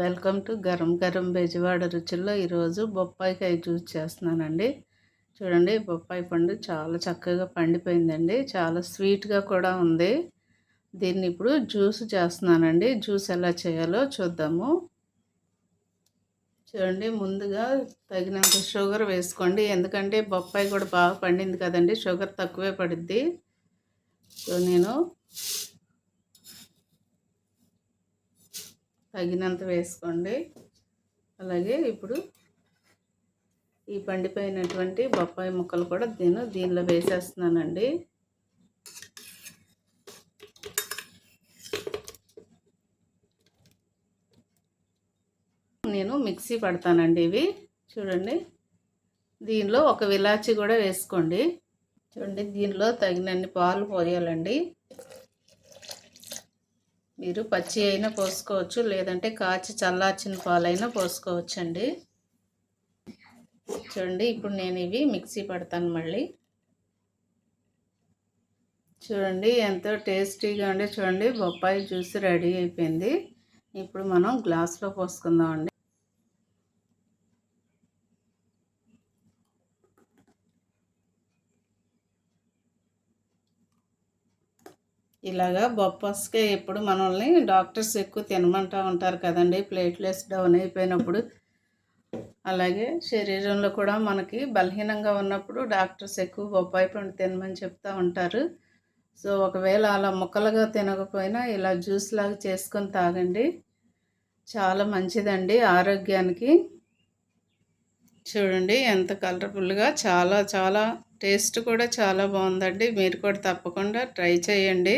Welcome to garam garam Bezawada రుచుల్లో ఈరోజు బొప్పాయికాయ juice చేస్తున్నానండి. చూడండి, బొప్పాయి పండు చాలా చక్కగా పండిపోయిందండి. చాలా స్వీట్గా కూడా ఉంది. దీన్ని ఇప్పుడు జ్యూస్ చేస్తున్నానండి. జ్యూస్ ఎలా చేయాలో చూద్దాము. చూడండి, ముందుగా తగినంత షుగర్ వేసుకోండి. ఎందుకంటే బొప్పాయి కూడా బాగా పండింది కదండి, షుగర్ తక్కువే పడుద్ది. సో నేను తగినంత వేసుకోండి. అలాగే ఇప్పుడు ఈ పండిపోయినటువంటి బొప్పాయి ముక్కలు కూడా దీనిలో వేసేస్తున్నానండి. నేను మిక్సీ పడతానండి ఇవి. చూడండి, దీనిలో ఒక విలాచి కూడా వేసుకోండి. చూడండి, దీనిలో తగినన్ని పాలు పోయాలండి. మీరు పచ్చి అయినా పోసుకోవచ్చు, లేదంటే కాచి చల్లార్చిన పాలైనా పోసుకోవచ్చండి. చూడండి, ఇప్పుడు నేను ఇవి మిక్సీ పడతాను మళ్ళీ. చూడండి, ఎంతో టేస్టీగా ఉండే చూడండి బొప్పాయి జ్యూస్ రెడీ అయిపోయింది. ఇప్పుడు మనం గ్లాస్లో పోసుకుందామండి. ఇలాగా బొప్పాస్కాయ ఎప్పుడు మనల్ని డాక్టర్స్ ఎక్కువ తినమంటూ ఉంటారు కదండి, ప్లేట్లెట్స్ డౌన్ అయిపోయినప్పుడు. అలాగే శరీరంలో కూడా మనకి బలహీనంగా ఉన్నప్పుడు డాక్టర్స్ ఎక్కువ బొప్పాయి పండు తినమని చెప్తూ ఉంటారు. సో ఒకవేళ అలా ముక్కలుగా తినకపోయినా ఇలా జ్యూస్ లాగా చేసుకొని తాగండి. చాలా మంచిదండి ఆరోగ్యానికి. చూడండి ఎంత కలర్ఫుల్గా, చాలా చాలా టేస్ట్ కూడా చాలా బాగుందండి. మీరు కూడా తప్పకుండా ట్రై చేయండి.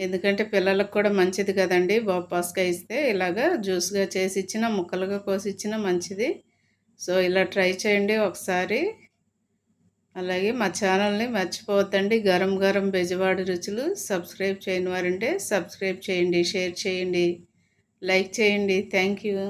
ఎందుకంటే పిల్లలకు కూడా మంచిది కదండి, బొప్పాస్కాయ ఇస్తే ఇలాగా జ్యూస్గా చేసి ఇచ్చిన, ముక్కలుగా కోసి ఇచ్చిన మంచిది. సో ఇలా ట్రై చేయండి ఒకసారి. అలాగే మా ఛానల్ని మర్చిపోవద్దండి, గరం గరం బెజవాడ రుచులు. సబ్స్క్రైబ్ చేయని వారంటే సబ్స్క్రైబ్ చేయండి, షేర్ చేయండి, లైక్ చేయండి. Thank you.